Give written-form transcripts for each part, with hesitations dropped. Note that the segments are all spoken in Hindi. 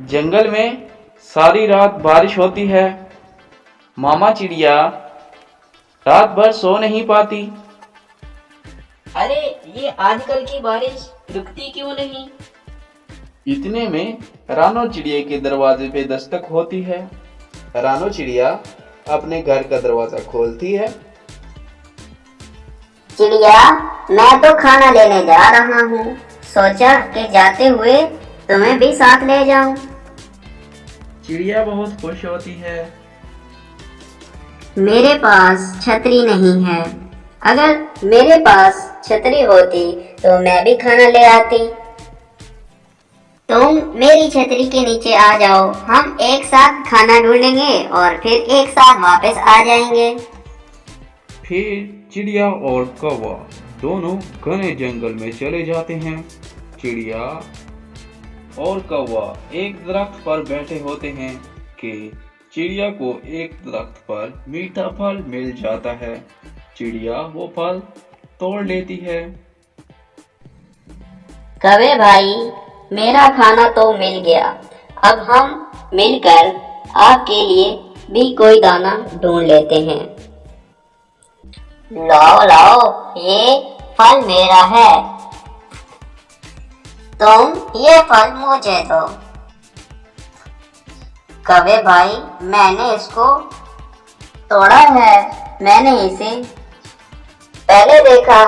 जंगल में सारी रात बारिश होती है। मामा चिड़िया रात भर सो नहीं पाती। अरे ये आजकल की बारिश रुकती क्यों नहीं? इतने में रानो चिड़िया के दरवाजे पे दस्तक होती है। रानो चिड़िया अपने घर का दरवाजा खोलती है। चिड़िया, मैं तो खाना लेने जा रहा हूँ। सोचा कि जाते हुए तुम्हें भी साथ ले जाऊं। चिड़िया बहुत खुश होती है। मेरे पास छतरी नहीं है। अगर मेरे पास छतरी होती तो मैं भी खाना ले आती। तुम मेरी छतरी के नीचे आ जाओ, हम एक साथ खाना ढूंढेंगे और फिर एक साथ वापस आ जाएंगे। फिर चिड़िया और कौवा दोनों घने जंगल में चले जाते हैं। चिड़िया और कौवा एक दरख्त पर बैठे होते हैं कि चिड़िया को एक दरख्त पर मीठा फल मिल जाता है। चिड़िया वो फल तोड़ लेती है। कौवे भाई, मेरा खाना तो मिल गया। अब हम मिलकर आपके लिए भी कोई दाना ढूंढ लेते हैं। लाओ लाओ, ये फल मेरा है। तुम ये फल मुझे दो। कौवे भाई, मैंने इसको तोड़ा है। मैंने इसे पहले देखा।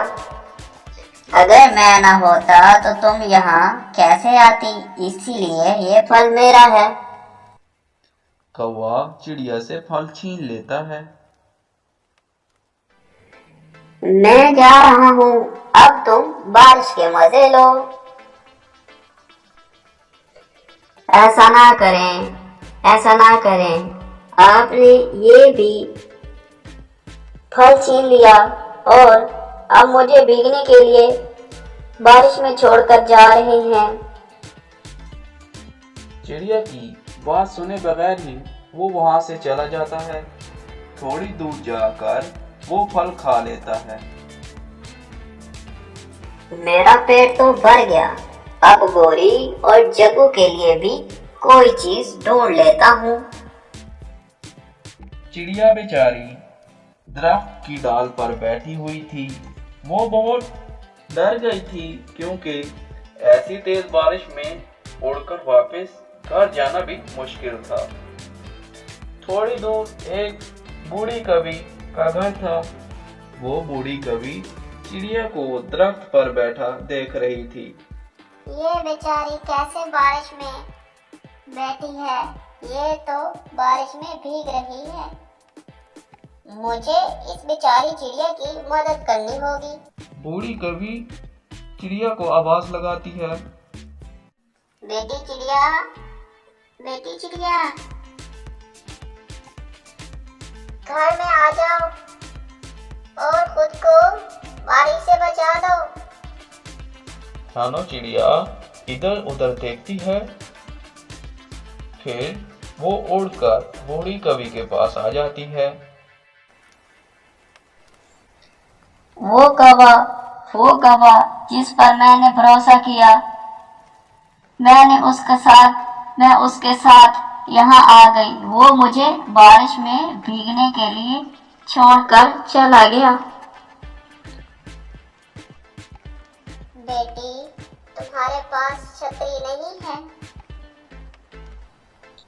अगर मैं ना होता तो तुम यहाँ कैसे आती? इसीलिए ये फल मेरा है। कौवा चिड़िया से फल छीन लेता है। मैं जा रहा हूँ, अब तुम बारिश के मजे लो। ऐसा ना करें, ऐसा ना करें। आपने ये भी फल छीन लिया और अब मुझे भीगने के लिए बारिश में छोड़कर जा रहे हैं। चिड़िया की बात सुने बगैर ही वो वहां से चला जाता है। थोड़ी दूर जाकर वो फल खा लेता है। मेरा पेट तो भर गया। अब गोरी और जग्गू के लिए भी कोई चीज ढूंढ लेता हूँ। चिड़िया बेचारी दरख्त की डाल पर बैठी हुई थी। वो बहुत डर गई थी क्योंकि ऐसी तेज बारिश में उड़कर वापस घर जाना भी मुश्किल था। थोड़ी दूर एक बूढ़ी कवि का घर था। वो बूढ़ी कवि चिड़िया को दरख्त पर बैठा देख रही थी। ये बेचारी कैसे बारिश में बैठी है? ये तो बारिश में भीग रही है। मुझे इस बेचारी चिड़िया की मदद करनी होगी। बूढ़ी कवि चिड़िया को आवाज लगाती है। बेटी चिड़िया, बेटी चिड़िया, घर में आ जाओ और खुद को बारिश से बचा दो। रानो चिड़िया इधर उधर देखती है। फिर वो उड़कर बूढ़ी कवि के पास आ जाती है। वो कौवा जिस पर मैंने भरोसा किया, मैं उसके साथ यहाँ आ गई। वो मुझे बारिश में भीगने के लिए छोड़कर चला गया। बेटी, तुम्हारे पास छतरी नहीं है?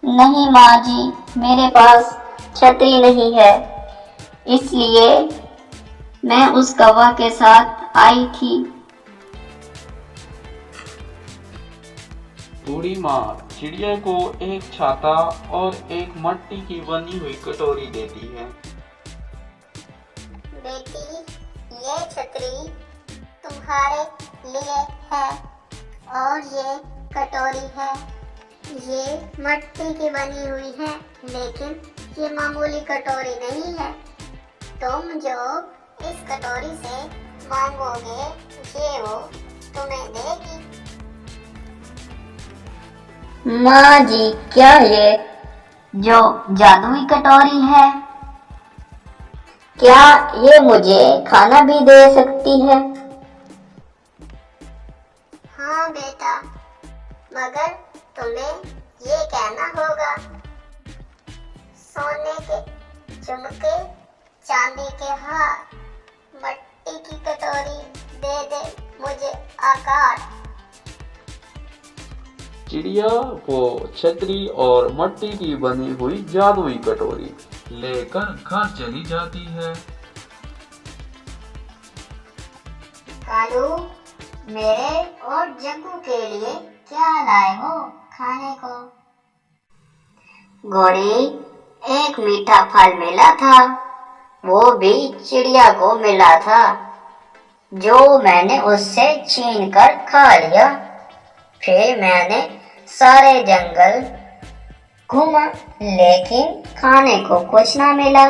नहीं माँ जी, मेरे पास छतरी नहीं है। इसलिए मैं उस कौवा के साथ आई थी। बूढ़ी माँ चिड़िया को एक छाता और एक मिट्टी की बनी हुई कटोरी देती है। बेटी, ये छतरी तुम्हारे लिए है और ये कटोरी है। ये मिट्टी की बनी हुई है, लेकिन ये मामूली कटोरी नहीं है। तुम जो इस कटोरी से मांगोगे, ये वो तुम्हें देगी। माँ जी, क्या ये जो जादुई कटोरी है, क्या ये मुझे खाना भी दे सकती है? हाँ बेटा, मगर तुम्हें ये कहना होगा, सोने के झुमके, चांदी के हार, मट्टी की कटोरी, दे दे मुझे आकार। चिड़िया वो छतरी और मट्टी की बनी हुई जादुई कटोरी लेकर घर चली जाती है। कालू, मेरे और जग्गू के लिए क्या लाए हो खाने को? गौरी, एक मीठा फल मिला था, वो भी चिड़िया को मिला था, जो मैंने उससे छीन कर खा लिया। फिर मैंने सारे जंगल घूमा, लेकिन खाने को कुछ ना मिला।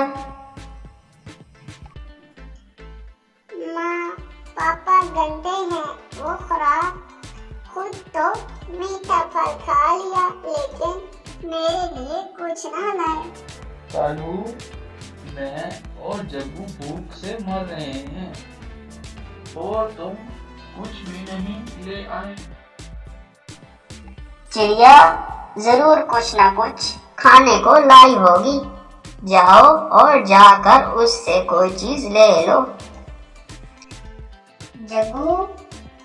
माँ, पापा गंदे हैं, वो खराब। खुद तो मीठा फल खा लिया, लेकिन मेरे लिए कुछ ना लाए। कालू, मैं और जग्गू भूख से मर रहे हैं और तुम कुछ भी नहीं ले आए। चिड़िया जरूर कुछ ना कुछ खाने को लाई होगी। जाओ और जाकर उससे कोई चीज ले लो। जग्गू,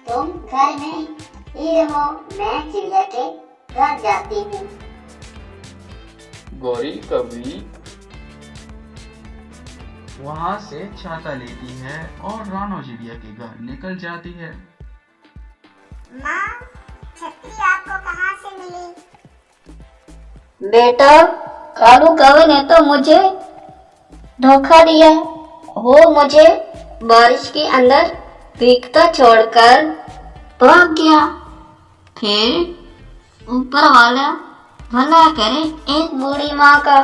तुम घर में ही रहो, मैं चिड़िया के घर जाती हूँ। गौरी कभी वहां से छाता लेती है और रानो चिड़िया के घर निकल जाती है। माँ, छतरी आपको कहाँ से मिली? बेटा, कालू कौवे ने तो मुझे धोखा दिया। वो मुझे बारिश के अंदर भीगता छोड़कर भाग गया। फिर ऊपर वाला भला करे एक बूढ़ी माँ का,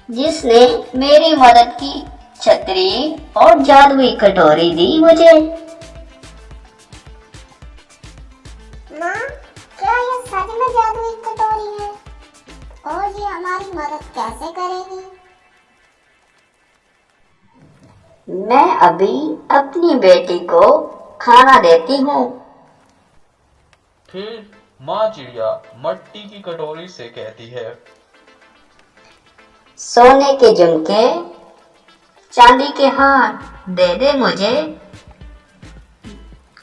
जिसने मेरी मदद की, छतरी और जादुई कटोरी दी मुझे। माँ, क्या ये सच में जादुई कटोरी है? और ये हमारी मदद कैसे करेगी? मैं अभी अपनी बेटी को खाना देती हूँ। फिर माँ चिड़िया मट्टी की कटोरी से कहती है, सोने के झुमके, चांदी के हार, दे दे मुझे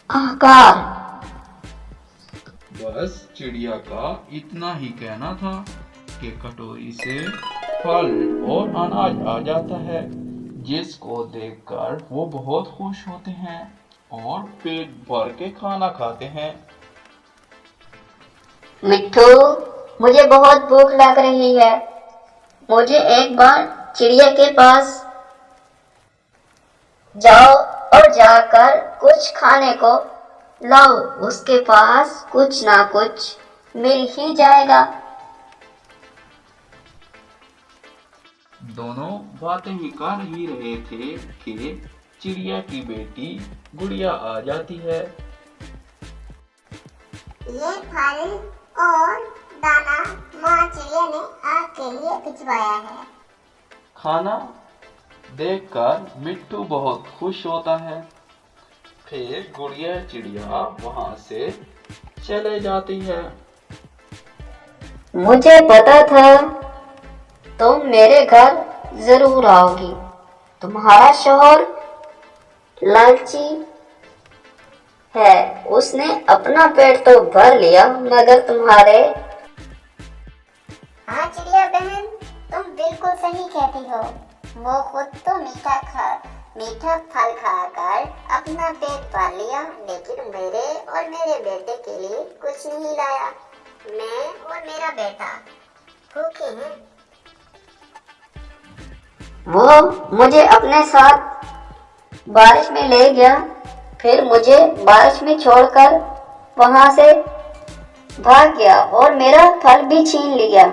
आकार। बस चिड़िया का इतना ही कहना था कि कटोरी से फल और अनाज आ जाता है, जिसको देखकर वो बहुत खुश होते हैं और पेट भर के खाना खाते हैं। मिट्ठू, मुझे बहुत भूख लग रही है। मुझे एक बार चिड़िया के पास जाओ और जाकर कुछ खाने को लाओ, उसके पास कुछ ना कुछ मिल ही जाएगा। दोनों बातें ही कर ही रहे थे कि चिड़िया की बेटी गुड़िया आ जाती है। ये फल और दाना माँ चिड़िया ने आपके लिए भिजवाया है। खाना देखकर मिट्टू बहुत खुश होता है। फिर गुड़िया चिड़िया वहां से चले जाती है। मुझे पता था तुम मेरे घर जरूर आओगी। तुम्हारा शौहर लालची है, उसने अपना पेट तो भर लिया, मगर तुम्हारे। हाँ चिड़िया बहन, तुम बिल्कुल सही कहती हो। वो खुद तो मीठा फल खाकर अपना पेट भर लिया, लेकिन मेरे और मेरे बेटे के लिए कुछ नहीं लाया। मैं और मेरा बेटा भूखे हैं। वो मुझे अपने साथ बारिश में ले गया, फिर मुझे बारिश में छोड़कर वहां से भाग गया और मेरा फल भी छीन लिया।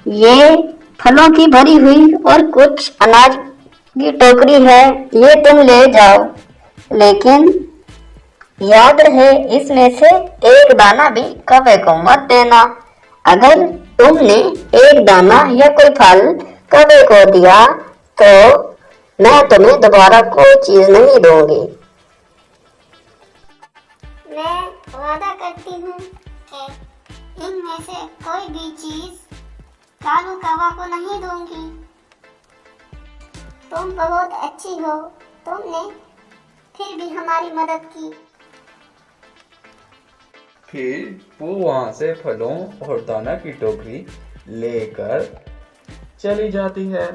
ये फलों की भरी हुई और कुछ अनाज की टोकरी है, ये तुम ले जाओ, लेकिन याद रहे इसमें से एक दाना भी कौवे को मत देना। अगर तुमने एक दाना या कोई फल कौवे को दिया तो मैं तुम्हें दोबारा कोई चीज नहीं दूंगी। मैं वादा करती हूँ कि इनमें से कोई भी चीज कालू कौवा को नहीं दूंगी। तुम बहुत अच्छी हो, तुमने फिर भी हमारी मदद की। फिर वो वहां से फलों और दाना की टोकरी लेकर चली जाती है।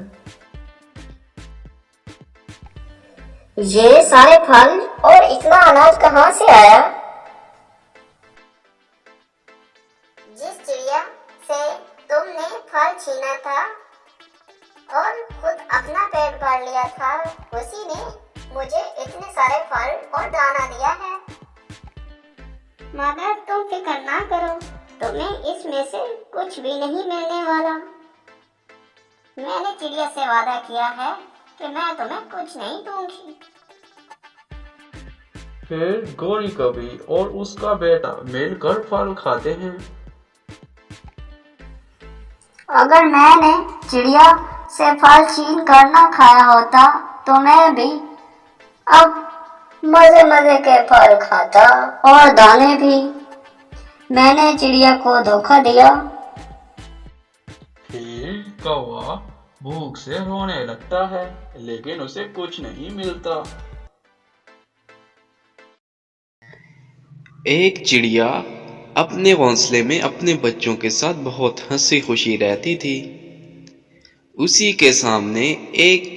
ये सारे फल और इतना अनाज कहाँ से आया? जिस चिड़िया से तुमने फल छीना था और खुद अपना पेट भर लिया था, उसी ने मुझे इतने सारे फल और दाना दिया है। मगर तुम फिक्र ना करो, तुम्हें इसमें से कुछ भी नहीं मिलने वाला। मैंने चिड़िया से वादा किया है कि मैं तुम्हें कुछ नहीं दूंगी। फिर गोरी कवि और उसका बेटा मिलकर फल खाते हैं। अगर मैंने चिड़िया से फल छीन कर ना खाया होता तो मैं भी अब मजे मजे के फल खाता और दाने भी। मैंने चिड़िया को धोखा दिया। फिर कौवा भूख से रोने लगता है, लेकिन उसे कुछ नहीं मिलता। एक चिड़िया अपने घोंसले में अपने बच्चों के साथ बहुत हंसी खुशी रहती थी। उसी के सामने एक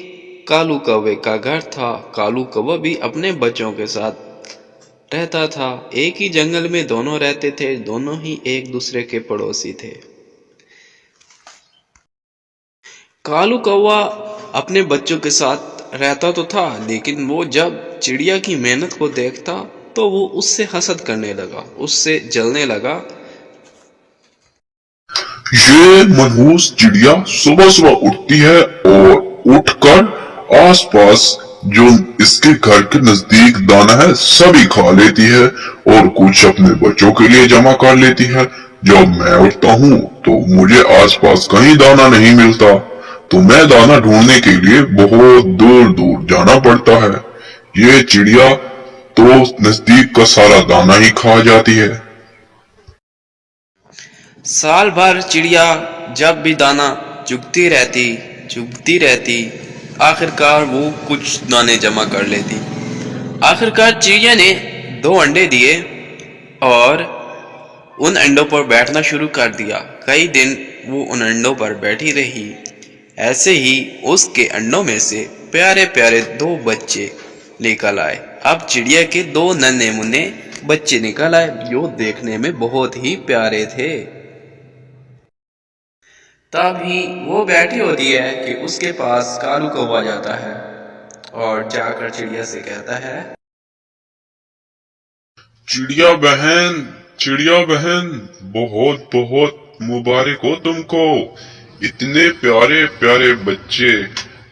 कालू कौवे का घर था। कालू कौवा भी अपने बच्चों के साथ रहता था। एक ही जंगल में दोनों रहते थे, दोनों ही एक दूसरे के पड़ोसी थे। कालू कौवा अपने बच्चों के साथ रहता तो था, लेकिन वो जब चिड़िया की मेहनत को देखता तो वो उससे हसद करने लगा, उससे जलने लगा। ये मनहूस चिड़िया सुबह सुबह उठती है और उठकर आसपास जो इसके घर के नजदीक दाना है सभी खा लेती है और कुछ अपने बच्चों के लिए जमा कर लेती है। जब मैं उठता हूँ तो मुझे आसपास कहीं दाना नहीं मिलता, तो मैं दाना ढूंढने के लिए बहुत दूर दूर जाना पड़ता है। ये चिड़िया तो नजदीक का सारा दाना ही खा जाती है। साल भर चिड़िया जब भी दाना चुगती रहती, आखिरकार वो कुछ दाने जमा कर लेती। आखिरकार चिड़िया ने 2 अंडे दिए और उन अंडों पर बैठना शुरू कर दिया। कई दिन वो उन अंडों पर बैठी रही। ऐसे ही उसके अंडों में से प्यारे प्यारे 2 बच्चे निकल आए। अब चिड़िया के 2 नन्हे मुन्ने बच्चे निकल आए, जो देखने में बहुत ही प्यारे थे। तभी वो बैठी होती है कि उसके पास कालू कौवा जाता है और जाकर चिड़िया से कहता है, चिड़िया बहन, बहुत बहुत मुबारक हो तुमको। इतने प्यारे प्यारे बच्चे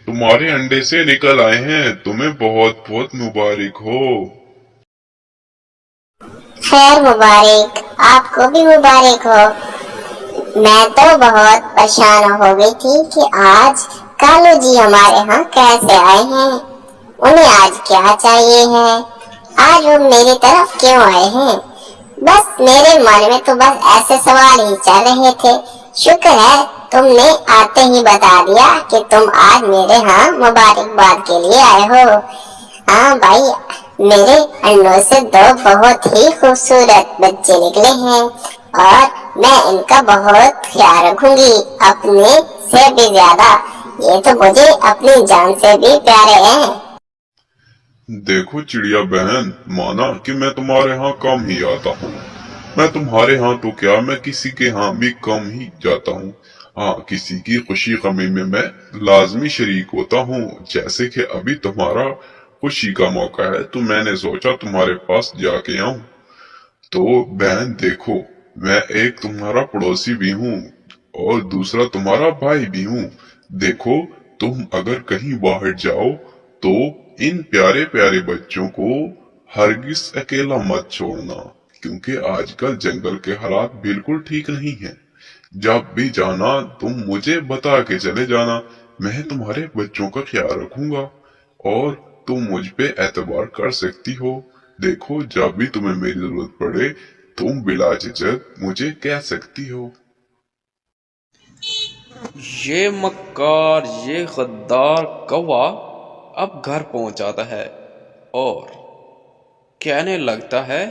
तुम्हारे अंडे से निकल आए हैं, तुम्हें बहुत बहुत मुबारक हो। खैर मुबारक, आपको भी मुबारक हो। मैं तो बहुत परेशान हो गई थी कि आज कालू जी हमारे यहाँ कैसे आए हैं, उन्हें आज क्या चाहिए है, आज वो मेरी तरफ क्यों आए हैं। बस मेरे मन में तो बस ऐसे सवाल ही चल रहे थे। शुक्र है तुमने आते ही बता दिया कि तुम आज मेरे यहाँ मुबारकबाद के लिए आए हो। हाँ भाई, मेरे अंडों से 2 बहुत ही खूबसूरत बच्चे निकले हैं और मैं इनका बहुत ख्याल रखूंगी, अपने से भी ज्यादा। ये तो मुझे अपनी जान से भी प्यारे हैं। देखो चिड़िया बहन, माना कि मैं तुम्हारे यहाँ कम ही आता हूँ। मैं तुम्हारे यहाँ तो क्या, मैं किसी के यहाँ भी कम ही जाता हूँ। हाँ, किसी की खुशी गमी में मैं लाजमी शरीक होता हूँ। जैसे कि अभी तुम्हारा खुशी का मौका है तो मैंने सोचा तुम्हारे पास जाके आऊं। तो बहन देखो, मैं एक तुम्हारा पड़ोसी भी हूँ और दूसरा तुम्हारा भाई भी हूँ। देखो, तुम अगर कहीं बाहर जाओ तो इन प्यारे प्यारे बच्चों को हरगिज अकेला मत छोड़ना, क्योंकि आजकल जंगल के हालात बिल्कुल ठीक नहीं हैं। जब भी जाना तुम मुझे बता के चले जाना, मैं तुम्हारे बच्चों का ख्याल रखूंगा और तुम मुझ पे एतबार कर सकती हो। देखो, जब भी तुम्हें मेरी जरूरत पड़े तुम बिला झिझक मुझे कह सकती हो। ये मक्कार, ये गद्दार कौवा अब घर पहुंच जाता है और कहने लगता है,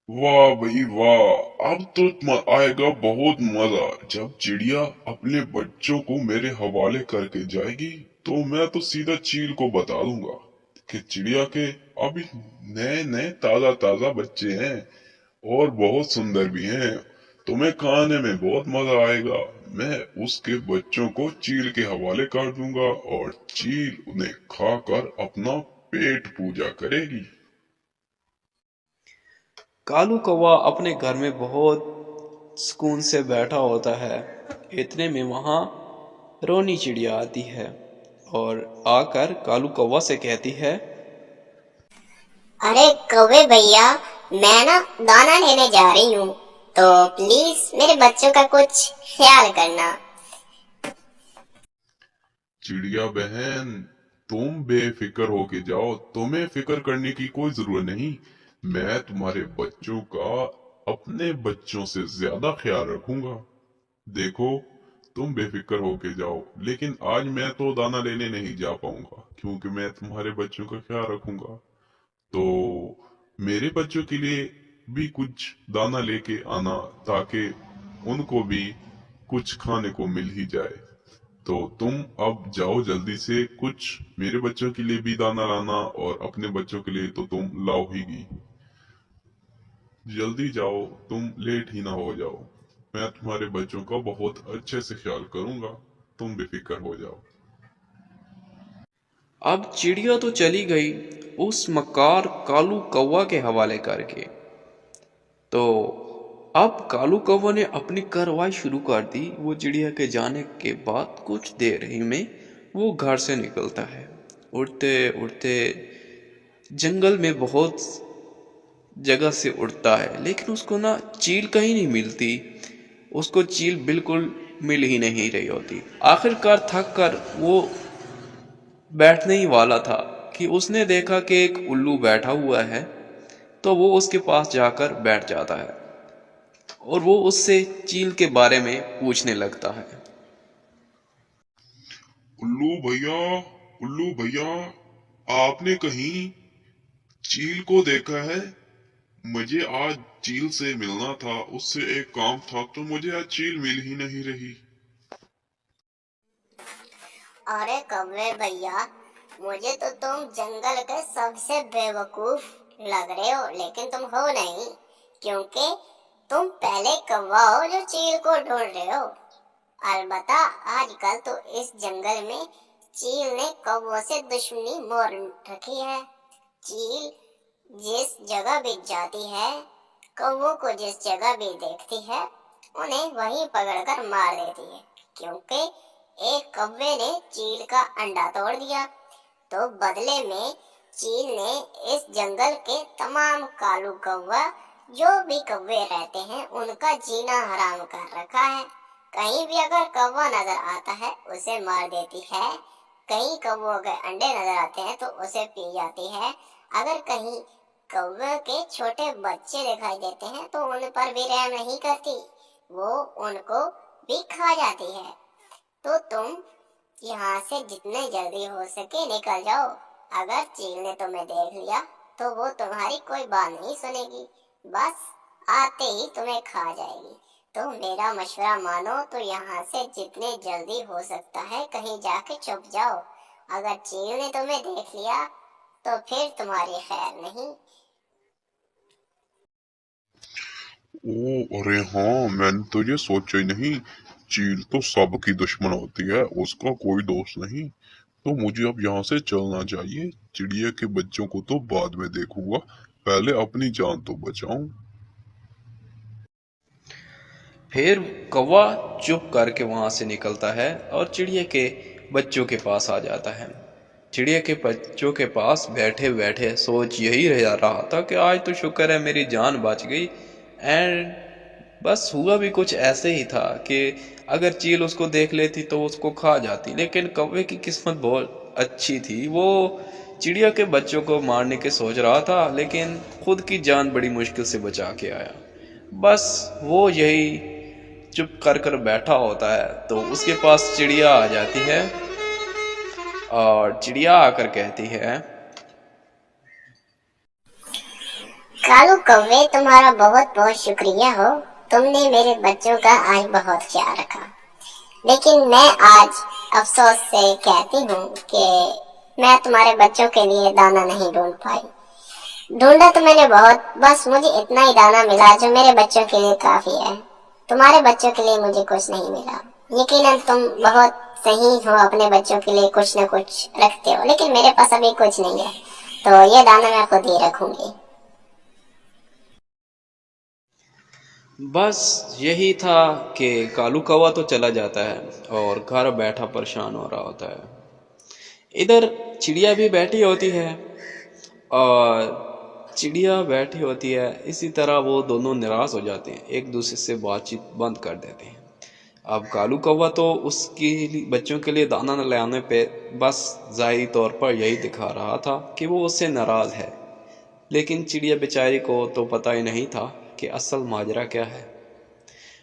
वाह भाई वाह, अब तो आएगा बहुत मजा जब चिड़िया अपने बच्चों को मेरे हवाले करके जाएगी। तो मैं तो सीधा चील को बता दूंगा कि चिड़िया के अभी नए नए ताजा ताजा बच्चे हैं और बहुत सुंदर भी हैं। तुम्हें खाने में बहुत मजा आएगा। मैं उसके बच्चों को चील के हवाले कर दूंगा और चील उन्हें खाकर अपना पेट पूजा करेगी। कालू कौवा अपने घर में बहुत सुकून से बैठा होता है। इतने में वहां रोनी चिड़िया आती है और आकर कालू कौवा से कहती है, अरे कौवे भैया, मैं ना दाना लेने जा रही हूँ, तो प्लीज मेरे बच्चों का कुछ ख्याल करना। चिड़िया बहन, तुम बेफिक्र होके जाओ, तुम्हें फिक्र करने की कोई जरूरत नहीं। मैं तुम्हारे बच्चों का अपने बच्चों से ज्यादा ख्याल रखूंगा। देखो, तुम बेफिक्र होके जाओ, लेकिन आज मैं तो दाना लेने नहीं जा पाऊंगा क्योंकि मैं तुम्हारे बच्चों का ख्याल रखूंगा। तो मेरे बच्चों के लिए भी कुछ दाना लेके आना ताकि उनको भी कुछ खाने को मिल ही जाए। तो तुम अब जाओ जल्दी से, कुछ मेरे बच्चों के लिए भी दाना लाना और अपने बच्चों के लिए तो तुम लाओ ही गी। जल्दी जाओ, तुम लेट ही ना हो जाओ। मैं तुम्हारे बच्चों का बहुत अच्छे से ख्याल करूंगा, तुम बेफिक्र हो जाओ। अब चिड़िया तो चली गई उस मक्कार कालू कौवा के हवाले करके। तो अब कालू कौवा ने अपनी कार्रवाई शुरू कर दी। वो चिड़िया के जाने के बाद कुछ देर ही में वो घर से निकलता है। उड़ते उड़ते जंगल में बहुत जगह से उड़ता है, लेकिन उसको ना चील कहीं नहीं मिलती। उसको चील बिल्कुल मिल ही नहीं रही होती। आखिरकार थक कर वो बैठने ही वाला था कि उसने देखा कि एक उल्लू बैठा हुआ है। तो वो उसके पास जाकर बैठ जाता है और वो उससे चील के बारे में पूछने लगता है। उल्लू भैया, उल्लू भैया, आपने कहीं चील को देखा है? मुझे आज चील से मिलना था, उससे एक काम था, तो मुझे आज चील मिल ही नहीं रही। अरे कौवे भैया, मुझे तो तुम जंगल के सबसे बेवकूफ लग रहे हो, लेकिन तुम हो नहीं, क्योंकि तुम पहले कौवा हो जो चील को ढूंढ रहे हो। अलबत्ता आजकल तो इस जंगल में चील ने कौवों से दुश्मनी मोल रखी है। चील जिस जगह भी जाती है, कौवों को जिस जगह भी देखती है, उन्हें वहीं पकड़कर मार देती है, क्योंकि एक कौवे ने चील का अंडा तोड़ दिया। तो बदले में चील ने इस जंगल के तमाम कालू कौवा जो भी कौवे रहते हैं उनका जीना हराम कर रखा है। कहीं भी अगर कौवा नजर आता है उसे मार देती है, कहीं कौवों के अंडे नजर आते हैं तो उसे पी जाती है, अगर कहीं कौवे के छोटे बच्चे दिखाई देते हैं तो उन पर भी रहम नहीं करती, वो उनको भी खा जाती है। तो तुम यहाँ से जितने जल्दी हो सके निकल जाओ। अगर चील ने तुम्हें देख लिया तो वो तुम्हारी कोई बात नहीं सुनेगी, बस आते ही तुम्हें खा जाएगी। तो मेरा मशवरा मानो तो यहाँ से जितने जल्दी हो सकता है कहीं जाके छुप जाओ। अगर चील ने तुम्हें देख लिया तो फिर तुम्हारी खैर नहीं। ओ अरे हाँ, मैंने तो ये सोचा ही नहीं। चील तो सबकी दुश्मन होती है, उसका कोई दोस्त नहीं। तो मुझे अब यहाँ से चलना चाहिए। चिड़िया के बच्चों को तो बाद में देखूंगा, पहले अपनी जान तो बचाऊं। फिर कौवा चुप करके वहां से निकलता है और चिड़िया के बच्चों के पास आ जाता है। चिड़िया के बच्चों के पास बैठे बैठे सोच यही रहा था कि आज तो शुक्र है मेरी जान बच गई। एंड बस हुआ भी कुछ ऐसे ही था कि अगर चील उसको देख लेती तो उसको खा जाती, लेकिन कौवे की किस्मत बहुत अच्छी थी। वो चिड़िया के बच्चों को मारने के सोच रहा था, लेकिन खुद की जान बड़ी मुश्किल से बचा के आया। बस वो यही चुप कर कर बैठा होता है तो उसके पास चिड़िया आ जाती है और चिड़िया आकर कहती है, कालू कौवे, तुम्हारा बहुत बहुत शुक्रिया हो। तुमने मेरे बच्चों का आज बहुत ख्याल रखा। लेकिन मैं आज अफसोस से कहती हूँ कि मैं तुम्हारे बच्चों के लिए दाना नहीं ढूंढ पाई। ढूंढा तो मैंने बहुत, बस मुझे इतना ही दाना मिला जो मेरे बच्चों के लिए काफी है। तुम्हारे बच्चों के लिए मुझे कुछ नहीं मिला। यकीनन तुम बहुत सही हो, अपने बच्चों के लिए कुछ न कुछ रखते हो, लेकिन मेरे पास अभी कुछ नहीं है, तो ये दाना मैं खुद ही रखूंगी। बस यही था कि कालू कौवा तो चला जाता है और घर बैठा परेशान हो रहा होता है। इधर चिड़िया भी बैठी होती है और चिड़िया बैठी होती है। इसी तरह वो दोनों निराश हो जाते हैं, एक दूसरे से बातचीत बंद कर देते हैं। अब कालू कौवा तो उसके बच्चों के लिए दाना न लाने पे बस ज़ाहिरी तौर पर यही दिखा रहा था कि वो उससे नाराज़ है, लेकिन चिड़िया बेचारी को तो पता ही नहीं था कि असल माजरा क्या है।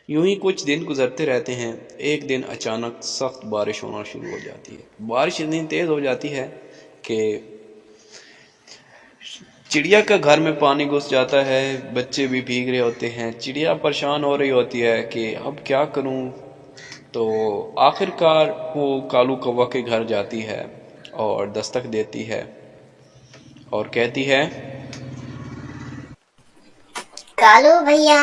यूं ही कुछ दिन गुजरते रहते हैं। एक दिन अचानक सख्त बारिश होना शुरू हो जाती है। बारिश इतनी तेज़ हो जाती है कि चिड़िया का घर में पानी घुस जाता है, बच्चे भी भीग रहे होते हैं। चिड़िया परेशान हो रही होती है कि अब क्या करूं। तो आखिरकार वो कालू कौवा के घर जाती है और दस्तक देती है और कहती है, कालू भैया,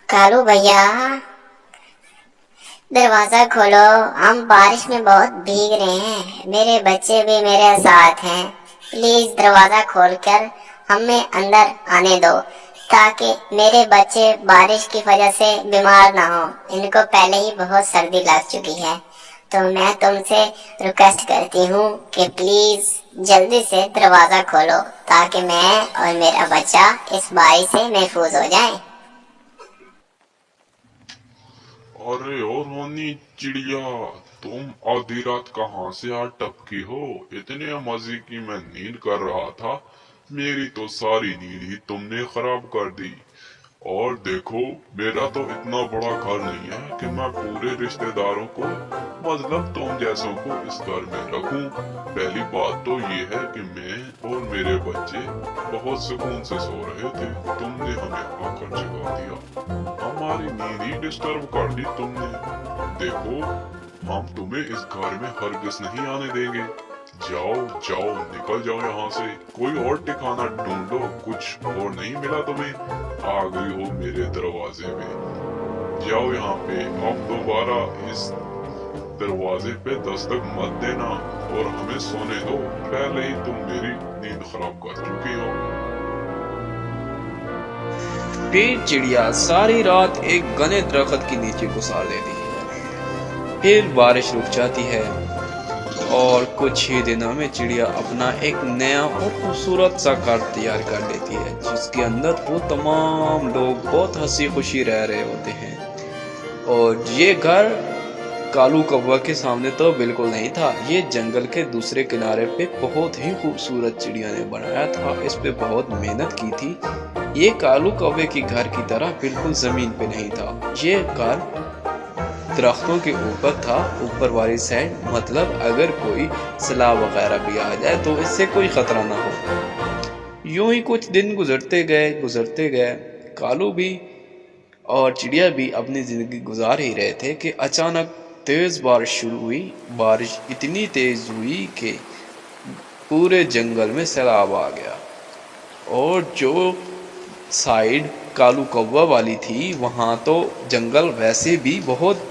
कालू भैया, दरवाजा खोलो। हम बारिश में बहुत भीग रहे हैं, मेरे बच्चे भी मेरे साथ हैं। प्लीज दरवाजा खोलकर हमें अंदर आने दो, ताकि मेरे बच्चे बारिश की वजह से बीमार ना हो। इनको पहले ही बहुत सर्दी लग चुकी है, तो मैं तुमसे रिक्वेस्ट करती हूँ कि प्लीज जल्दी से दरवाजा खोलो, ताकि मैं और मेरा बच्चा इस बारिश से महफूज हो जाए। अरे ओ रोनी चिड़िया, तुम आधी रात कहाँ से आ टपकी हो? इतने मजे की मैं नींद कर रहा था, मेरी तो सारी नींद ही तुमने खराब कर दी। और देखो, मेरा तो इतना बड़ा घर नहीं है कि मैं पूरे रिश्तेदारों को, मतलब तुम जैसों को इस घर में रखूं। पहली बात तो ये है कि मैं और मेरे बच्चे बहुत सुकून से सो रहे थे, तुमने हमें आकर जगा दिया। हमारी नींद ही डिस्टर्ब कर दी तुमने। देखो, हम तुम्हें इस घर में हरगिज नहीं आने देंगे। जाओ जाओ, निकल जाओ यहाँ से। कोई और ठिकाना ढूंढ लो, कुछ और नहीं मिला तुम्हें? आ गई हो मेरे दरवाजे में, जाओ यहाँ पे। अब दोबारा इस दरवाजे पे दस्तक मत देना और हमें सोने दो। पहले ही तुम मेरी नींद खराब कर चुकी हो। फिर चिड़िया सारी रात एक घने दरख्त के नीचे गुजार देती है। फिर बारिश रुक जाती है और कुछ ही दिनों में चिड़िया अपना एक नया और खूबसूरत सा घर तैयार कर लेती है, जिसके अंदर वो तमाम लोग बहुत हंसी खुशी रह रहे होते हैं। और ये घर कालू कौवा के सामने तो बिल्कुल नहीं था, ये जंगल के दूसरे किनारे पे बहुत ही खूबसूरत चिड़िया ने बनाया था। इस पे बहुत मेहनत की थी। ये कालू कौवे के घर की तरह बिल्कुल जमीन पे नहीं था, ये घर दरख्तों के ऊपर था, ऊपर वाली साइड। मतलब अगर कोई सैलाब वगैरह भी आ जाए तो इससे कोई खतरा ना हो। यूं ही कुछ दिन गुजरते गए। कालू भी और चिड़िया भी अपनी जिंदगी गुजार ही रहे थे कि अचानक तेज बारिश शुरू हुई। बारिश इतनी तेज हुई कि पूरे जंगल में सैलाब आ गया और जो साइड कालू कौवा वाली थी वहाँ तो जंगल वैसे भी बहुत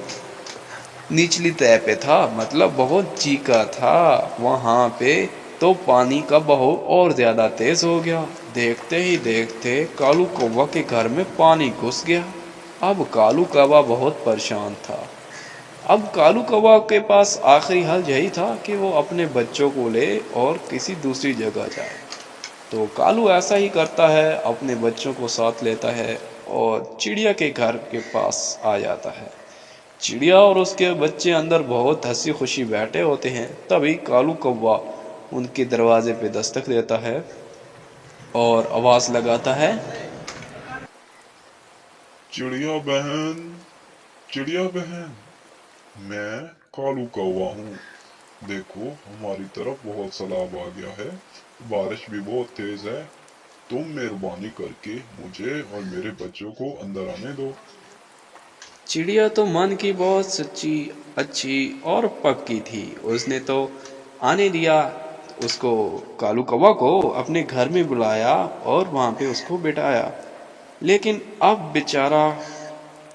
निचली तह पे था, मतलब बहुत चीका था। वहाँ पे तो पानी का बहाव और ज़्यादा तेज़ हो गया। देखते ही देखते कालू कौवा के घर में पानी घुस गया। अब कालू कौवा बहुत परेशान था। अब कालू कौवा के पास आखिरी हल यही था कि वो अपने बच्चों को ले और किसी दूसरी जगह जाए। तो कालू ऐसा ही करता है, अपने बच्चों को साथ लेता है और चिड़िया के घर के पास आ जाता है। चिड़िया और उसके बच्चे अंदर बहुत हंसी खुशी बैठे होते हैं। तभी कालू कौवा उनके दरवाजे पे दस्तक देता है और आवाज़ लगाता है। चिड़िया बहन, चिड़िया बहन, मैं कालू कौवा हूँ। देखो हमारी तरफ बहुत सैलाब आ गया है, बारिश भी बहुत तेज है। तुम मेहरबानी करके मुझे और मेरे बच्चों को अंदर आने दो। चिड़िया तो मन की बहुत सच्ची, अच्छी और पक्की थी। उसने तो आने दिया। उसको कालू कौवा को अपने घर में बुलाया और वहाँ पे उसको बिठाया। लेकिन अब बेचारा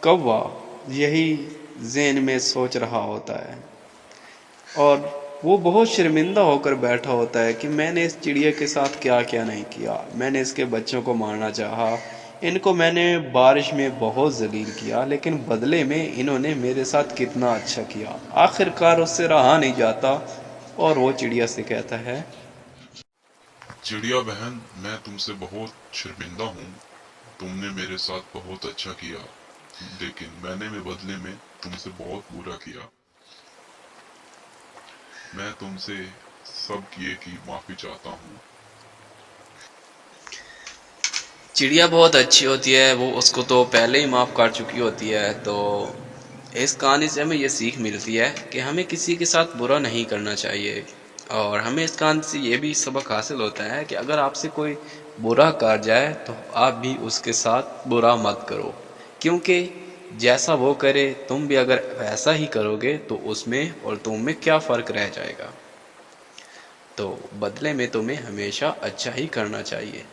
कौवा यही ज़हन में सोच रहा होता है और वो बहुत शर्मिंदा होकर बैठा होता है कि मैंने इस चिड़िया के साथ क्या क्या नहीं किया। मैंने इसके बच्चों को मारना चाहा, इनको मैंने बारिश में बहुत जलील किया, लेकिन बदले में इन्होंने मेरे साथ कितना अच्छा किया। आखिरकार उससे रहा नहीं जाता और वो चिड़िया से कहता है, चिड़िया बहन, मैं तुमसे बहुत शर्मिंदा हूँ। तुमने मेरे साथ बहुत अच्छा किया, लेकिन मैंने भी बदले में तुमसे बहुत बुरा किया। मैं तुमसे सब किए की माफी चाहता हूँ। चिड़िया बहुत अच्छी होती है, वो उसको तो पहले ही माफ़ कर चुकी होती है। तो इस कहानी से हमें ये सीख मिलती है कि हमें किसी के साथ बुरा नहीं करना चाहिए। और हमें इस कहानी से ये भी सबक हासिल होता है कि अगर आपसे कोई बुरा कर जाए तो आप भी उसके साथ बुरा मत करो, क्योंकि जैसा वो करे तुम भी अगर वैसा ही करोगे तो उसमें और तुम में क्या फ़र्क रह जाएगा। तो बदले में तुम्हें हमेशा अच्छा ही करना चाहिए,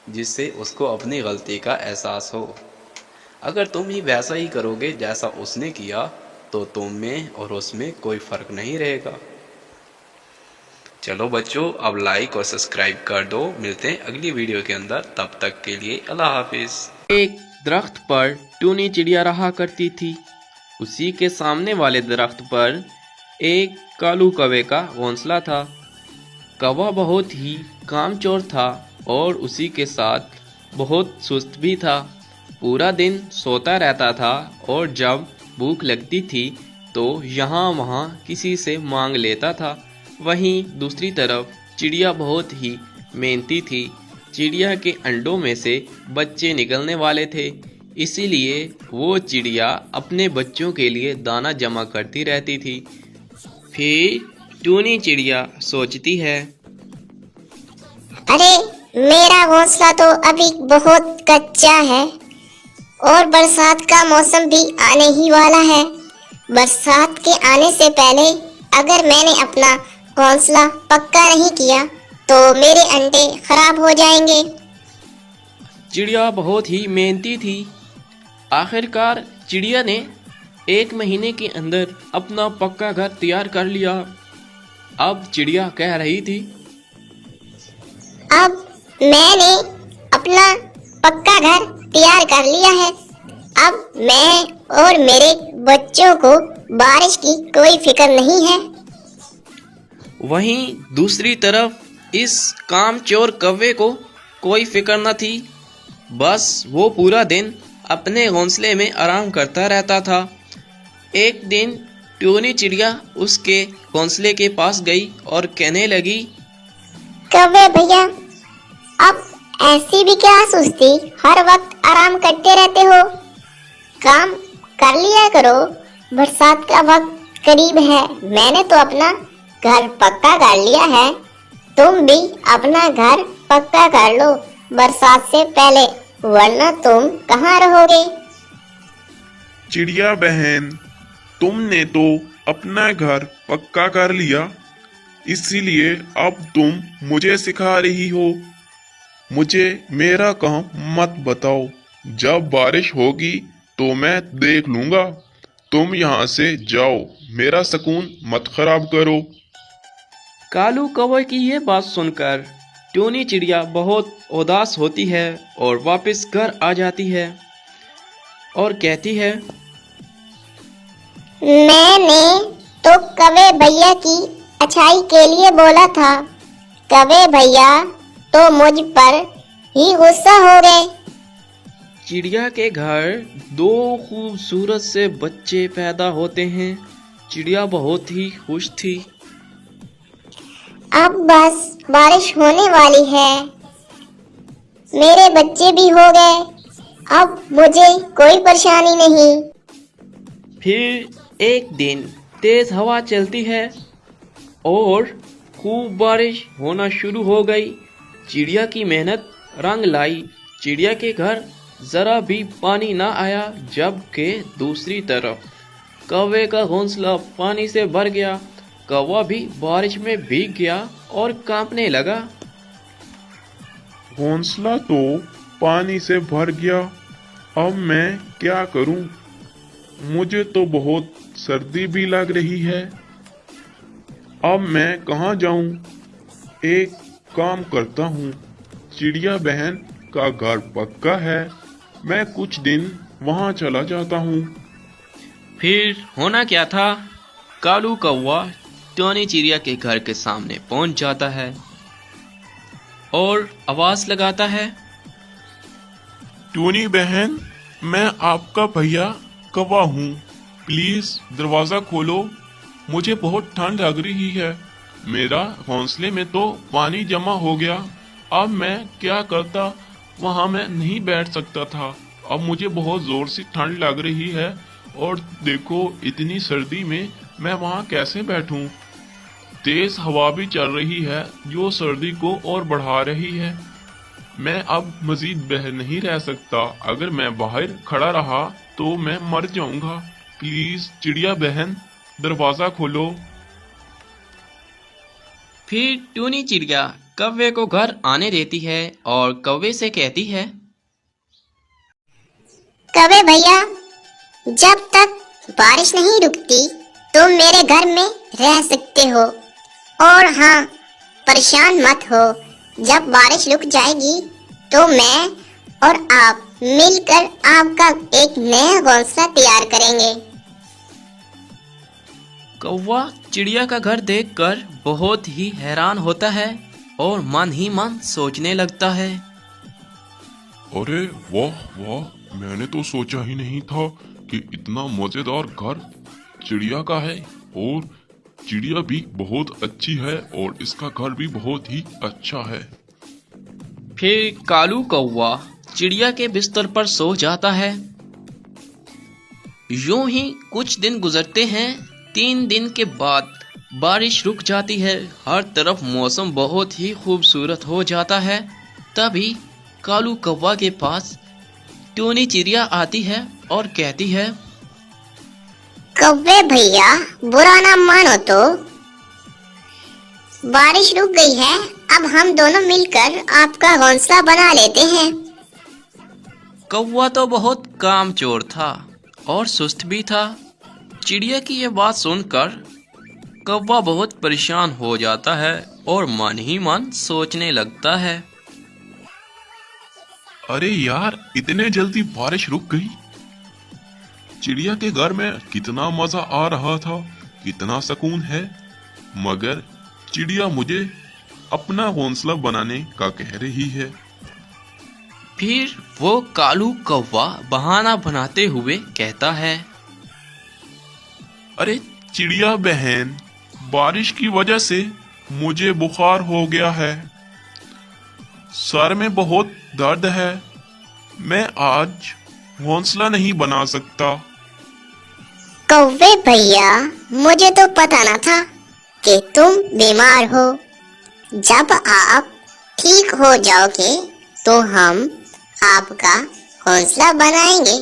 जिससे उसको अपनी गलती का एहसास हो। अगर तुम ही वैसा ही करोगे जैसा उसने किया तो तुम में और उसमें कोई फ़र्क नहीं रहेगा। चलो बच्चों, अब लाइक और सब्सक्राइब कर दो। मिलते हैं अगली वीडियो के अंदर, तब तक के लिए अल्लाह हाफिज़। एक दरख्त पर टूनी चिड़िया रहा करती थी। उसी के सामने वाले दरख्त पर एक कालू कौवे का घोंसला था। कौवा बहुत ही कामचोर था और उसी के साथ बहुत सुस्त भी था। पूरा दिन सोता रहता था और जब भूख लगती थी तो यहाँ वहाँ किसी से मांग लेता था। वहीं दूसरी तरफ चिड़िया बहुत ही मेहनती थी। चिड़िया के अंडों में से बच्चे निकलने वाले थे, इसीलिए वो चिड़िया अपने बच्चों के लिए दाना जमा करती रहती थी। फिर टूनी चिड़िया सोचती है, अरे मेरा घोंसला तो अभी बहुत कच्चा है और बरसात का मौसम भी आने ही वाला है। बरसात के आने से पहले अगर मैंने अपना घोंसला पक्का नहीं किया तो मेरे अंडे खराब हो जाएंगे। चिड़िया बहुत ही मेहनती थी। आखिरकार चिड़िया ने 1 महीने के अंदर अपना पक्का घर तैयार कर लिया। अब चिड़िया कह रही थी, अब मैंने अपना पक्का घर तैयार कर लिया है। अब मैं और मेरे बच्चों को बारिश की कोई फिक्र नहीं है। वहीं दूसरी तरफ इस कामचोर कौवे को कोई फिक्र न थी। बस वो पूरा दिन अपने घोंसले में आराम करता रहता था। एक दिन टूनी चिड़िया उसके घोंसले के पास गई और कहने लगी, कौवे भैया, अब ऐसी भी क्या सुस्ती, हर वक्त आराम करते रहते हो। काम कर लिया करो, बरसात का वक्त करीब है। मैंने तो अपना घर पक्का कर लिया है, तुम भी अपना घर पक्का कर लो बरसात से पहले, वरना तुम कहाँ रहोगे। चिड़िया बहन, तुमने तो अपना घर पक्का कर लिया, इसीलिए अब तुम मुझे सिखा रही हो। मुझे मेरा काम मत बताओ। जब बारिश होगी तो मैं देख लूंगा। तुम यहाँ से जाओ, मेरा सुकून मत खराब करो। कालू कौवे की ये बात सुनकर टूनी चिड़िया बहुत उदास होती है और वापस घर आ जाती है और कहती है, मैंने तो कौवे भैया की अच्छाई के लिए बोला था। कौवे भैया तो मुझ पर ही गुस्सा हो गए। चिड़िया के घर 2 खूबसूरत से बच्चे पैदा होते हैं। चिड़िया बहुत ही खुश थी। अब बस बारिश होने वाली है, मेरे बच्चे भी हो गए, अब मुझे कोई परेशानी नहीं। फिर एक दिन तेज हवा चलती है और खूब बारिश होना शुरू हो गई। चिड़िया की मेहनत रंग लाई। चिड़िया के घर जरा भी पानी ना आया, जबकि दूसरी तरफ कौवे का घोंसला पानी से भर गया। कौवा भी बारिश में भीग गया और कांपने लगा। घोंसला तो पानी से भर गया, अब मैं क्या करूं? मुझे तो बहुत सर्दी भी लग रही है। अब मैं कहाँ जाऊं? एक काम करता हूँ, चिड़िया बहन का घर पक्का है, मैं कुछ दिन वहाँ चला जाता हूँ। फिर होना क्या था, कालू कौवा टोनी चिड़िया के घर के सामने पहुंच जाता है और आवाज लगाता है, टूनी बहन, मैं आपका भैया कौवा हूँ, प्लीज दरवाजा खोलो, मुझे बहुत ठंड लग रही है। मेरा घोंसले में तो पानी जमा हो गया, अब मैं क्या करता? वहाँ मैं नहीं बैठ सकता था, अब मुझे बहुत जोर से ठंड लग रही है और देखो इतनी सर्दी में मैं वहाँ कैसे बैठूं? तेज हवा भी चल रही है जो सर्दी को और बढ़ा रही है। मैं अब मजीद बह नहीं रह सकता, अगर मैं बाहर खड़ा रहा तो मैं मर जाऊंगा। प्लीज चिड़िया बहन दरवाजा खोलो। फिर टूनी चिड़िया कौवे को घर आने देती है और कौवे से कहती है, कौवे भैया, जब तक बारिश नहीं रुकती तुम मेरे घर में रह सकते हो, और हाँ, परेशान मत हो, जब बारिश रुक जाएगी तो मैं और आप मिलकर आपका एक नया घोंसला तैयार करेंगे। कौवा चिड़िया का घर देखकर बहुत ही हैरान होता है और मन ही मन सोचने लगता है, अरे वाह वाह, मैंने तो सोचा ही नहीं था कि इतना मजेदार घर चिड़िया का है, और चिड़िया भी बहुत अच्छी है और इसका घर भी बहुत ही अच्छा है। फिर कालू कौवा चिड़िया के बिस्तर पर सो जाता है। यूं ही कुछ दिन गुजरते हैं। 3 दिन के बाद बारिश रुक जाती है, हर तरफ मौसम बहुत ही खूबसूरत हो जाता है। तभी कालू कौवा के पास टूनी चिड़िया आती है और कहती है, कौवे भैया, बुरा ना मानो तो बारिश रुक गई है, अब हम दोनों मिलकर आपका घोंसला बना लेते हैं। कौवा तो बहुत कामचोर था और सुस्त भी था। चिड़िया की ये बात सुनकर कौवा बहुत परेशान हो जाता है और मन ही मन सोचने लगता है, अरे यार, इतने जल्दी बारिश रुक गई। चिड़िया के घर में कितना मजा आ रहा था, कितना सुकून है, मगर चिड़िया मुझे अपना घोंसला बनाने का कह रही है। फिर वो कालू कौवा बहाना बनाते हुए कहता है, अरे चिड़िया बहन, बारिश की वजह से मुझे बुखार हो गया है, सर में बहुत दर्द है, मैं आज घोंसला नहीं बना सकता। कौवे भैया, मुझे तो पता न था कि तुम बीमार हो, जब आप ठीक हो जाओगे तो हम आपका घोंसला बनाएंगे।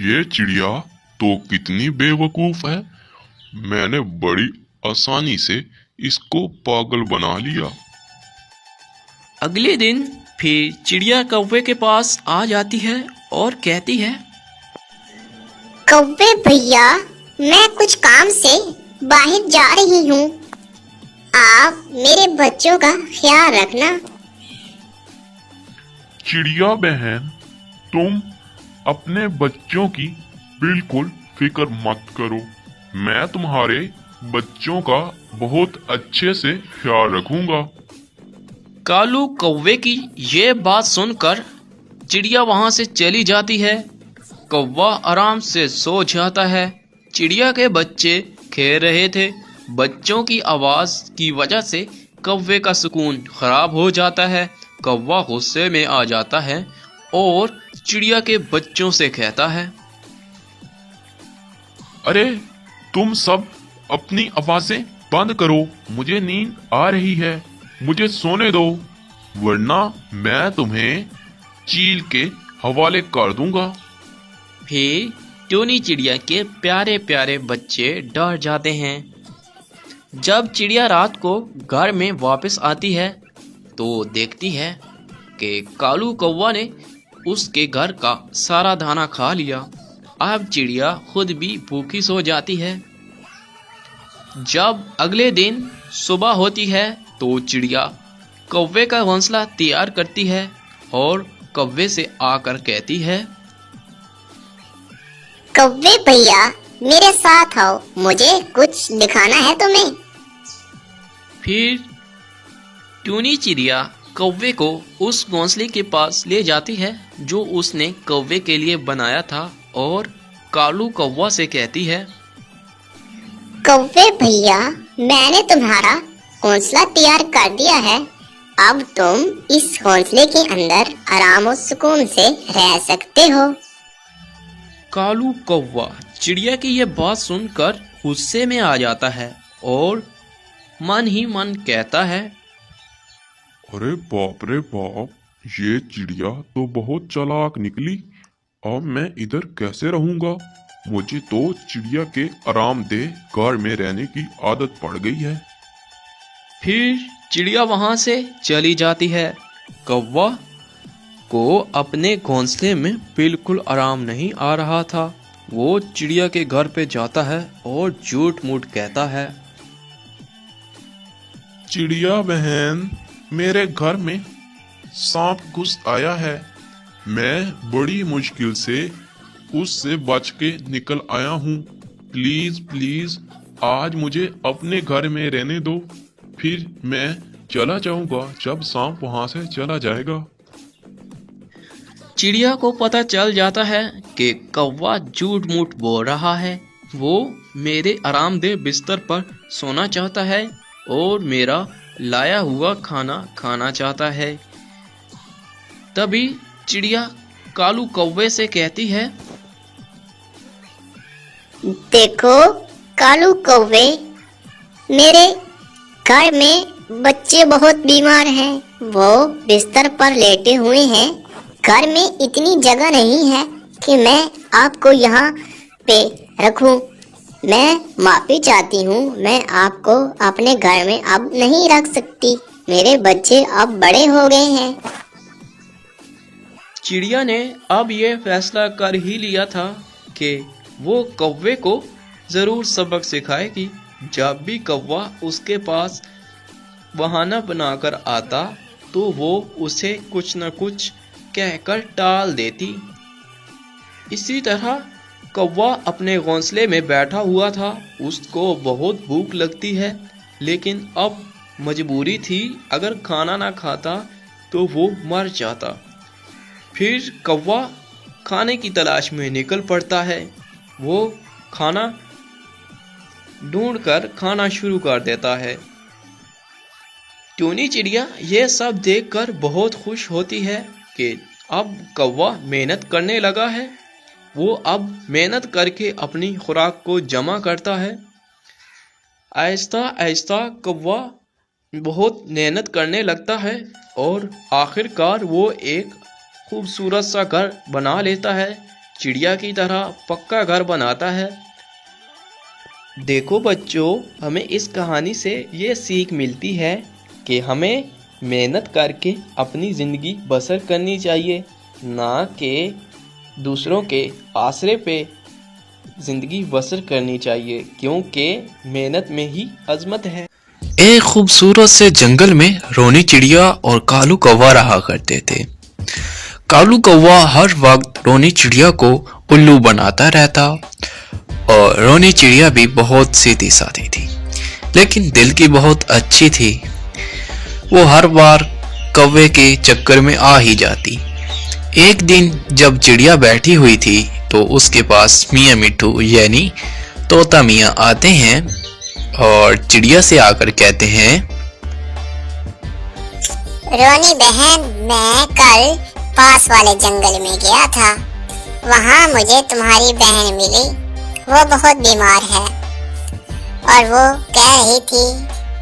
ये चिड़िया तो कितनी बेवकूफ है, मैंने बड़ी आसानी से इसको पागल बना लिया। अगले दिन फिर चिड़िया कौवे के पास आ जाती है और कहती है, कौवे भैया, मैं कुछ काम से बाहर जा रही हूँ, आप मेरे बच्चों का ख्याल रखना। चिड़िया बहन, तुम अपने बच्चों की बिल्कुल फिक्र मत करो, मैं तुम्हारे बच्चों का बहुत अच्छे से ख्याल रखूंगा। कालू कौवे की ये बात सुनकर चिड़िया वहां से चली जाती है। कौवा आराम से सो जाता है। चिड़िया के बच्चे खेल रहे थे बच्चों की आवाज की वजह से कौवे का सुकून खराब हो जाता है। कौवा गुस्से में आ जाता है और चिड़िया के बच्चों से कहता है, अरे तुम सब अपनी आवाजें बंद करो, मुझे नींद आ रही है, मुझे सोने दो, वरना मैं तुम्हें चील के हवाले कर दूंगा। फिर टोनी चिड़िया के प्यारे प्यारे बच्चे डर जाते हैं। जब चिड़िया रात को घर में वापस आती है तो देखती है कि कालू कौवा ने उसके घर का सारा दाना खा लिया। अब चिड़िया खुद भी भूखी सो जाती है। जब अगले दिन सुबह होती है तो चिड़िया कौवे का घोंसला तैयार करती है और कौवे से आकर कहती है, कौवे भैया मेरे साथ आओ, मुझे कुछ दिखाना है तुम्हें। फिर टूनी चिड़िया कौवे को उस घोंसले के पास ले जाती है जो उसने कौवे के लिए बनाया था और कालू कौवा से कहती है, कौवे भैया मैंने तुम्हारा घोंसला तैयार कर दिया है, अब तुम इस घोंसले के अंदर आराम और सुकून से रह सकते हो। कालू कौवा चिड़िया की यह बात सुनकर गुस्से में आ जाता है और मन ही मन कहता है, अरे बाप रे बाप, ये चिड़िया तो बहुत चालाक निकली। अब मैं इधर कैसे रहूंगा? मुझे तो चिड़िया के आरामदेह घर में रहने की आदत पड़ गई है। फिर चिड़िया वहां से चली जाती है। कौवा को अपने घोंसले में बिल्कुल आराम नहीं आ रहा था। वो चिड़िया के घर पे जाता है और झूठ मूठ कहता है, चिड़िया बहन, मेरे घर में सांप घुस आया है। मैं बड़ी मुश्किल से उससे बच के निकल आया हूँ। प्लीज प्लीज आज मुझे अपने घर में रहने दो, फिर मैं चला जाऊंगा जब सांप वहां से चला जाएगा। चिड़िया को पता चल जाता है कि कौवा झूठ मूठ बोल रहा है। वो मेरे आरामदेह बिस्तर पर सोना चाहता है और मेरा लाया हुआ खाना खाना चाहता है। तभी चिड़िया कालू कौवे से कहती है, देखो कालू कौवे, मेरे घर में बच्चे बहुत बीमार हैं, वो बिस्तर पर लेटे हुए हैं। घर में इतनी जगह नहीं है कि मैं आपको यहाँ पे रखूं। मैं माफी चाहती हूँ, मैं आपको अपने घर में अब नहीं रख सकती। मेरे बच्चे अब बड़े हो गए हैं। चिड़िया ने अब ये फैसला कर ही लिया था कि वो कौवे को जरूर सबक सिखाएगी। जब भी कौवा उसके पास बहाना बनाकर आता तो वो उसे कुछ न कुछ कहकर टाल देती। इसी तरह कौवा अपने घोंसले में बैठा हुआ था। उसको बहुत भूख लगती है, लेकिन अब मजबूरी थी। अगर खाना ना खाता तो वो मर जाता। फिर कौवा खाने की तलाश में निकल पड़ता है। वो खाना ढूंढकर खाना शुरू कर देता है। टूनी चिड़िया ये सब देखकर बहुत खुश होती है कि अब कौवा मेहनत करने लगा है। वो अब मेहनत करके अपनी खुराक को जमा करता है। आहिस्ता आहिस्ता कौवा बहुत मेहनत करने लगता है और आखिरकार वो एक खूबसूरत सा घर बना लेता है। चिड़िया की तरह पक्का घर बनाता है। देखो बच्चों, हमें इस कहानी से ये सीख मिलती है कि हमें मेहनत करके अपनी ज़िंदगी बसर करनी चाहिए, ना कि दूसरों के आसरे पे ज़िंदगी बसर करनी चाहिए, क्योंकि मेहनत में ही अजमत है। एक खूबसूरत से जंगल में रोनी चिड़िया और कालू कौवा रहा करते थे। कालू कौवा हर वक्त रोनी चिड़िया को उल्लू बनाता रहता और रोनी चिड़िया भी बहुत सीधी सादी थी, लेकिन दिल की बहुत अच्छी थी। वो हर बार कौवे के चक्कर में आ ही जाती। एक दिन जब चिड़िया बैठी हुई थी तो उसके पास मियाँ मिट्ठू यानी तोता मियाँ आते हैं और चिड़िया से आकर कहते हैं, रोनी बहन, मैं कल पास वाले जंगल में गया था। वहाँ मुझे तुम्हारी बहन मिली। वो बहुत बीमार है और वो कह रही थी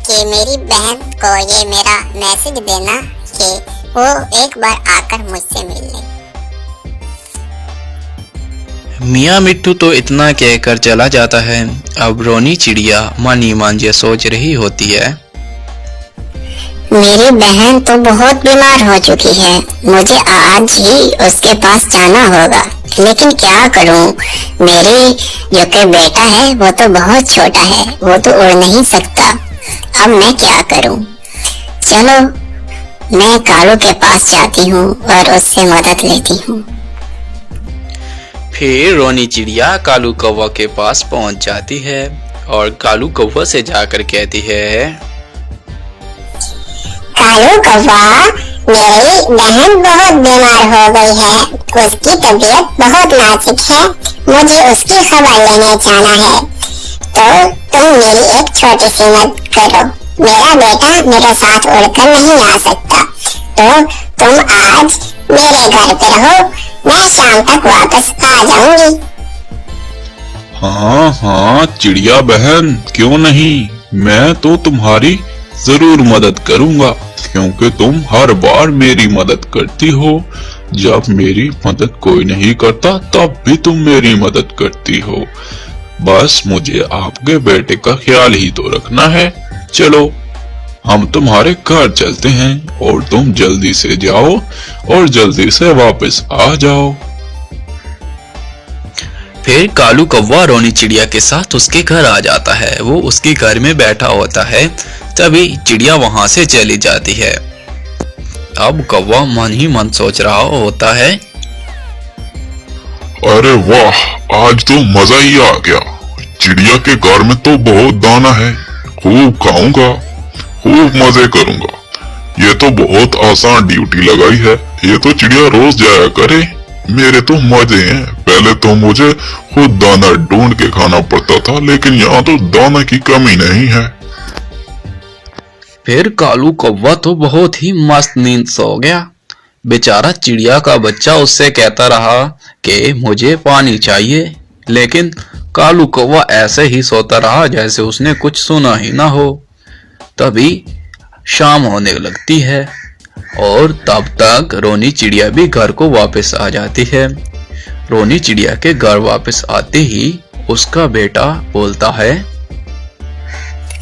कि मेरी बहन को ये मेरा मैसेज देना कि वो एक बार आकर मुझसे मिल ले। मियाँ मिट्टू तो इतना कहकर चला जाता है। अब रोनी चिड़िया मन ही मन ये सोच रही होती है, मेरी बहन तो बहुत बीमार हो चुकी है, मुझे आज ही उसके पास जाना होगा, लेकिन क्या करूं? मेरी जो कि बेटा है वो तो बहुत छोटा है, वो तो उड़ नहीं सकता। अब मैं क्या करूं? चलो मैं कालू के पास जाती हूँ और उससे मदद लेती हूँ। फिर रोनी चिड़िया कालू कौवा के पास पहुंच जाती है और कालू कौवा से जाकर कहती है, कालू कौवा, मेरी बहन बहुत बीमार हो गई है, उसकी तबीयत बहुत नाजुक है, मुझे उसकी खबर लेने जाना है, तो तुम मेरी एक छोटी सी मदद करो। मेरा बेटा मेरे साथ उड़कर नहीं आ सकता, तो तुम आज मेरे घर पे रहो, मैं शाम तक वापस आ जाऊंगी। हाँ चिड़िया बहन, क्यों नहीं, मैं तो तुम्हारी जरूर मदद करूंगा, क्योंकि तुम हर बार मेरी मदद करती हो। जब मेरी मदद कोई नहीं करता तब भी तुम मेरी मदद करती हो। बस मुझे आपके बेटे का ख्याल ही तो रखना है। चलो हम तुम्हारे घर चलते हैं और तुम जल्दी से जाओ और जल्दी से वापस आ जाओ। फिर कालू कौवा रोनी चिड़िया के साथ उसके घर आ जाता है। वो उसके घर में बैठा होता है, तभी चिड़िया वहां से चली जाती है। अब कौवा मन ही मन सोच रहा होता है, अरे वाह, आज तो मजा ही आ गया। चिड़िया के घर में तो बहुत दाना है, खूब खाऊंगा, खूब मजे करूंगा। ये तो बहुत आसान ड्यूटी लगाई है, ये तो चिड़िया रोज जाया करे। मेरे तो मजे हैं। पहले तो मुझे खुद दाना ढूंढ के खाना पड़ता था, लेकिन यहाँ तो दाना की कमी नहीं है। फिर कालू कौवा तो बहुत ही मस्त नींद सो गया। बेचारा चिड़िया का बच्चा उससे कहता रहा कि मुझे पानी चाहिए, लेकिन कालू कौवा ऐसे ही सोता रहा जैसे उसने कुछ सुना ही ना हो। तभी शाम होने लगती है और तब तक रोनी चिड़िया भी घर को वापस आ जाती है। रोनी चिड़िया के घर वापस आते ही उसका बेटा बोलता है,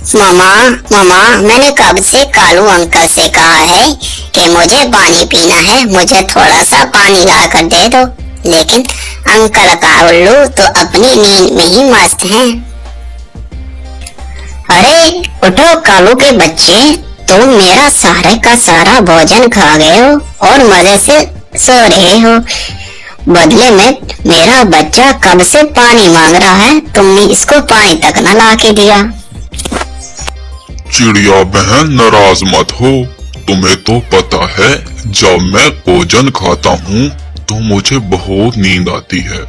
मामा, मैंने कब से कालू अंकल से कहा है कि मुझे पानी पीना है, मुझे थोड़ा सा पानी ला कर दे दो, लेकिन अंकल का उल्लू तो अपनी नींद में ही मस्त हैं। अरे उठो कालू के बच्चे, तुम मेरा सारे का सारा भोजन खा गए हो और मजे से सो रहे हो। बदले में मेरा बच्चा कब से पानी मांग रहा है, तुमने इसको पानी तक न ला के दिया। चिड़िया बहन नाराज मत हो, तुम्हें तो पता है जब मैं भोजन खाता हूँ तो मुझे बहुत नींद आती है।